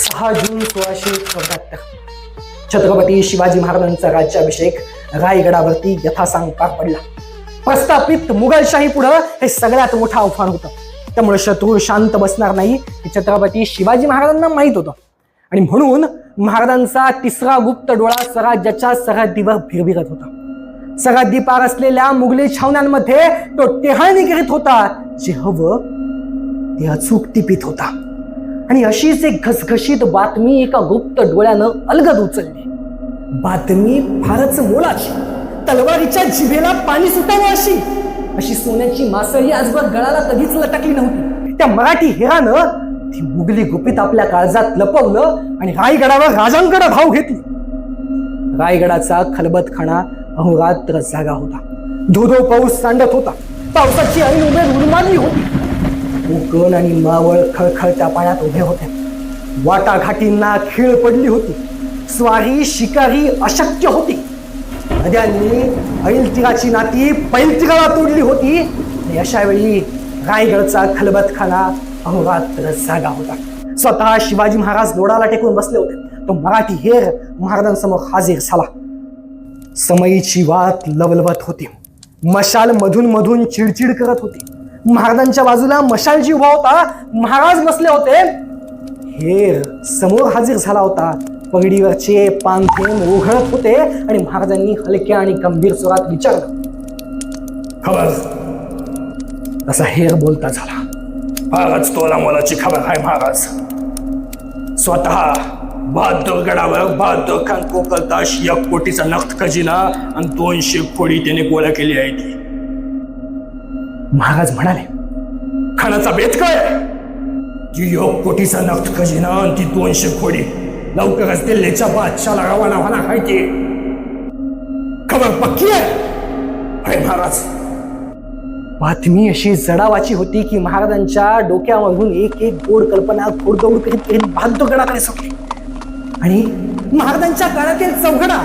6 जून 1674 छत्रपती शिवाजी महाराजांचा राज्याभिषेक रायगडावरती यथासांग पार पडला. प्रस्थापित मुघलशाही पुढं हे सगळ्यात मोठं आव्हान होतं. त्यामुळे शत्रू शांत बसणार नाही हे छत्रपती शिवाजी महाराजांना माहित होतं आणि म्हणून महाराजांचा तिसरा गुप्त डोळा स्वराज्याच्या सरहद्दीवर भिरभिरत होता. सरहद्दी पार असलेल्या मुघली छावण्यांमध्ये तो टेहळणी करीत होता. जे हवं ते अचूक टिपीत होता. आणि अशीच एक घसघशीत बातमी एका गुप्त डोळ्यानं अलगद उचलली. बातमी फारच मोलाची, तलवारीच्या जिभेला पाणी सुटावं अशी सोन्याची मासळी आजवर गळाला कधीच लटकली नव्हती. त्या मराठी हेरानं ती मुघली गुपित आपल्या काळजात लपवलं आणि रायगडावर राजांकडे धाव घेतली. रायगडाचा खलबतखाना अहोरात्र जागा होता. धोधो पाऊस सांडत होता. पावसाची ऐन उमेद उन्मादली होती. कोकण आणि मावळ खळखळत्या पाण्यात उभे होते. वाटाघाटींना खीळ पडली होती. स्वारी शिकारी अशक्य होती. नद्यांनी ऐलतिराची नाती पैलतिराला तोडली होती. आणि अशा वेळी रायगडचा खलबतखाना अहोरात्र जागा होता. स्वतः शिवाजी महाराज डोळाला टेकून बसले होते. तो मराठी हेर महाराजांसमोर हाजीर झाला. समयीची वाट लवलवत होती. मशाल मधून मधून चिडचिड करत होती. महाराजांच्या बाजूला मशालजी उभा होता. महाराज बसले होते. हेर समोर हाजीर झाला होता. पगडीवरचे पानथेंब ओघळत होते आणि महाराजांनी हलक्या आणि गंभीर स्वरात विचारलं, खबर? तसा हेर बोलता झाला, फारच तोला मोलाची खबर आहे महाराज. स्वतः बहादूर गडावर बहादूर खान कोकलताश 1 कोटीचा नक्त खजिना आणि 200 खोडी त्याने गोळा केली आहे. ती महाराज म्हणाले, खानाचा बेत काय? की 1 कोटीचा नक्त खजिना आणि ती 200 खोडी लवकरच दिल्लीच्या बादशाला रवाना होणार आहे. ती खबर पक्की आहे महाराज. बातमी अशी जडावाची होती की महाराजांच्या डोक्यामधून एक एक गोड कल्पना घोडदौड करीत बहादूर गडाकडे सुटली आणि महाराजांच्या काळातील चौघडा